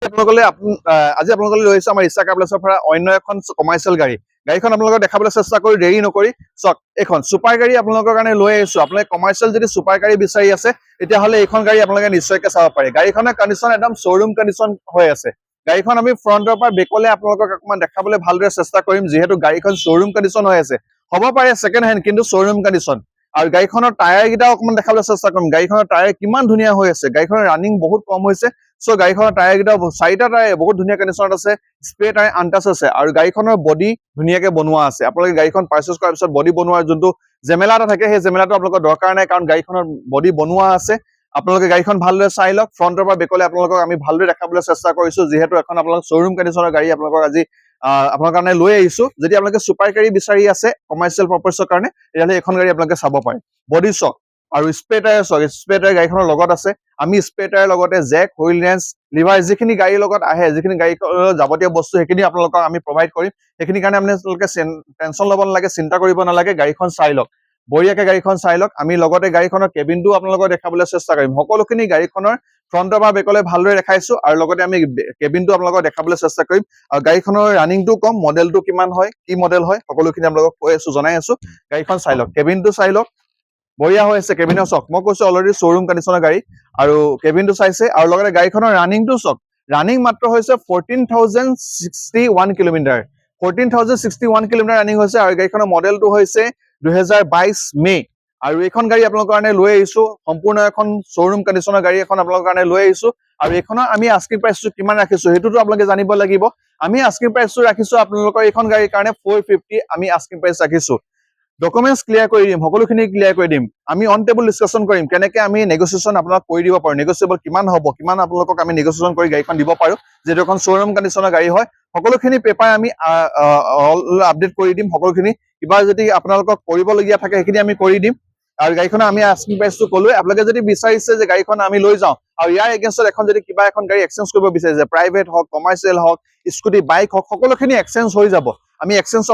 আজি আপোনালোকলৈ লৈ আহিছো আমাৰ ইচ্ছা কাৰ প্লেছৰ পৰা অন্য এখন কমাৰ্চিয়েল গাড়ী। গাড়ীখন আপোনালোকক দেখাবলৈ চেষ্টা কৰি দেৰি নকৰি চাওক, এইখন ছুপাৰ গাড়ী আপোনালোকৰ কাৰণে লৈ আহিছো। আপোনালোকে কমাৰ্চিয়েল যদি ছুপাৰ গাড়ী বিচাৰি আছে তেতিয়াহ'লে এইখন গাড়ী আপোনালোকে নিশ্চয়কৈ চাব পাৰে। গাড়ীখনৰ কণ্ডিশ্যন একদম শ্ব'ৰুম কণ্ডিশ্যন হৈ আছে। গাড়ীখন আমি ফ্ৰণ্টৰ পৰা বেকলে আপোনালোকক অকণমান দেখাবলৈ ভালদৰে চেষ্টা কৰিম, যিহেতু গাড়ীখন শ্ব'ৰুম কণ্ডিশ্যন হৈ আছে। হ'ব পাৰে ছেকেণ্ড হেণ্ড, কিন্তু শ্ব'ৰুম কণ্ডিশ্যন। আৰু গাড়ীখনৰ টায়াৰ কেইটাও অকণমান দেখাবলৈ চেষ্টা কৰিম। গাড়ীখনৰ টায়াৰ কিমান ধুনীয়া হৈ আছে, গাড়ীখনৰ ৰানিং বহুত কম হৈছে। চ' গাড়ীখনৰ টায়াৰ কেইটাও 4টা টায়াৰ বহুত ধুনীয়া কণ্ডিশ্যনত আছে, স্প্ৰে টায়াৰ আনটাচ আছে, আৰু গাড়ীখনৰ বডি ধুনীয়াকে বনোৱা আছে। আপোনালোকে গাড়ীখন পাৰ্চেছ কৰাৰ পিছত বডি বনোৱাৰ যোনটো জেমেলা এটা থাকে, সেই জেমেলাটো আপোনালোকৰ দৰকাৰ নাই, কাৰণ গাড়ীখনৰ বডি বনোৱা আছে। আপোনালোকে গাড়ীখন ভালদৰে চাই লওক। ফ্ৰণ্টৰ পৰা বেকলে আপোনালোকক আমি ভালদৰে দেখাবলৈ চেষ্টা কৰিছো, যিহেতু এখন আপোনালোক শ্ব'ৰুম কণ্ডিশ্যনৰ গাড়ী আপোনালোকক আজি আপোনাৰ কাৰণে লৈ আহিছো। যদি আপোনালোকে ছুপাৰ গাড়ী বিচাৰি আছে কমাৰ্চিয়েল পাৰ্পছৰ কাৰণে, তেতিয়াহ'লে এখন গাড়ী আপোনালোকে চাব পাৰে। বডি চক আৰু স্প্ৰে টায়াৰ চক, স্প্ৰে টায়াৰ গাড়ীখনৰ লগত আছে। আমি স্প্ৰে টায়াৰ লগতে জেক, হুইল ৰেঞ্চ, লিভাৰ যিখিনি গাড়ীৰ লগত আহে, যিখিনি গাড়ীৰ যাৱতীয় বস্তু সেইখিনি আপোনালোকক আমি প্ৰভাইড কৰিম। সেইখিনি কাৰণে আপোনালোকে টেনশ্যন ল'ব নালাগে, চিন্তা কৰিব নালাগে। গাড়ীখন চাই লওক, বঢ়িয়াকে গাড়ীখন চাই লওক। আমি লগতে গাড়ীখনৰ কেবিনটো আপোনালোকক দেখাবলৈ চেষ্টা কৰিম। সকলোখিনি গাড়ীখনৰ ফ্ৰণ্টৰ পৰা বেকলে ভালদৰে দেখাইছো, আৰু লগতে আমি কেবিনটো আপোনালোকক দেখাবলৈ চেষ্টা কৰিম। আৰু গাড়ীখনৰ ৰানিংটো কম, মডেলটো কিমান হয়, কি মডেল হয়, সকলোখিনি আপোনালোকক কৈ আছো, জনাই আছো। গাড়ীখন চাই লওক, কেবিনটো চাই লওক, বঢ়িয়া হৈ আছে। কেবিনৰ চক মই কৈছো অলৰেডি শ্ব'ৰুম কণ্ডিশ্যনৰ গাড়ী, আৰু কেবিনটো চাইছে। আৰু লগতে গাড়ীখনৰ ৰানিংটো চক, ৰানিং মাত্ৰ হৈছে 14,061 কিলোমিটাৰ। 14,061 কিলোমিটাৰ ৰানিং হৈছে, আৰু গাড়ীখনৰ মডেলটো হৈছে 2022 মে'। আৰু এইখন গাড়ী আপোনালোকৰ কাৰণে লৈ আহিছো, সম্পূৰ্ণ এখন শ্ব'ৰুম কণ্ডিশ্যনৰ গাড়ী এখন আপোনালোকৰ কাৰণে লৈ আহিছো। আৰু এইখনৰ আমি আস্কিং প্ৰাইচটো কিমান ৰাখিছো সেইটোতো আপোনালোকে জানিব লাগিব। আমি আস্কিং প্ৰাইচটো ৰাখিছো আপোনালোকৰ এইখন গাড়ীৰ কাৰণে 450 আমি আস্কিং প্ৰাইচ ৰাখিছো। ডকুমেণ্টছ ক্লিয়াৰ কৰি দিম, সকলোখিনি ক্লিয়াৰ কৰি দিম। আমি অন টেবুল ডিছকাশ্যন কৰিম, কেনেকে আমি নেগচিয়েশ্যন আপোনাক কৰি দিব পাৰো, নেগচিয়েবল কিমান হ'ব, কিমান আপোনালোকক আমি নেগচিয়েশ্যন কৰি গাড়ীখন দিব পাৰো, যিহেতু এখন শ্ব'ৰুম কণ্ডিশ্যনৰ গাড়ী হয়। সকলোখিনি পেপাৰ আমি আপডেট কৰি দিম। সকলোখিনি কিবা যদি আপোনালোকক কৰিবলগীয়া থাকে সেইখিনি আমি কৰি দিম। আৰু গাড়ীখনৰ আমি আস্কিং প্ৰাইচটো ক'লোৱে। আপোনালোকে যদি বিচাৰিছে যে গাড়ীখন আমি লৈ যাওঁ, আৰু ইয়াৰ এগেইনষ্টত এখন যদি কিবা এখন গাড়ী এক্সচেঞ্জ কৰিব বিচাৰিছে, প্ৰাইভেট হওক, কমাৰ্চিয়েল হওক, স্কুটি, বাইক হওক, সকলোখিনি এক্সচেঞ্জ হৈ যাব। আমি এক্সচেঞ্জ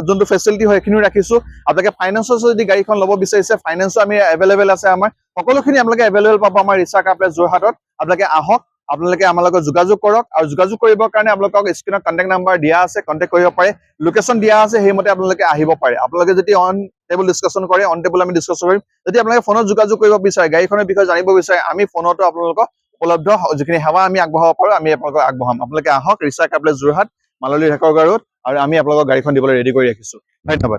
যোনটো ফেচিলিটি হয় সেইখিনিও ৰাখিছো। আপোনালোকে ফাইনেন্সৰ যদি গাড়ীখন ল'ব বিচাৰিছে, ফাইনেন্সো আমি এভেইলেবল আছে আমাৰ। সকলোখিনি আপোনালোকে এভেইলেবল পাব আমাৰ ইচ্ছা কাৰ প্লেছ যোৰহাটত। আপোনালোকে আহক, আপোনালোকে আমাৰ লগত যোগাযোগ কৰক, আৰু যোগাযোগ কৰিবৰ কাৰণে আপোনালোকক স্ক্ৰীনত কণ্টেক্ট নাম্বাৰ দিয়া আছে, কণ্টেক্ট কৰিব পাৰে। লোকেশ্যন দিয়া আছে, সেইমতে আপোনালোকে আহিব পাৰে। আপোনালোকে যদি অন টেবুল ডিছকাশ্যন কৰে, অন টেবুল আমি ডিছকাছ কৰিম। যদি আপোনালোকে ফোনত যোগাযোগ কৰিব বিচাৰে, গাড়ীখনৰ বিষয়ে জানিব বিচাৰে, আমি ফোনতো আপোনালোকক উপলব্ধ যিখিনি সেৱা আমি আগবঢ়াব পাৰো, আমি আপোনালোকক আগবঢ়াম। আপোনালোকে আহক, ৰিচা কাৰ প্লেছ যোৰহাট, মাললী ঢাকৰগাঁও ৰোড, আৰু আমি আপোনালোকক গাড়ীখন দিবলৈ ৰেডি কৰি ৰাখিছো। ধন্যবাদ।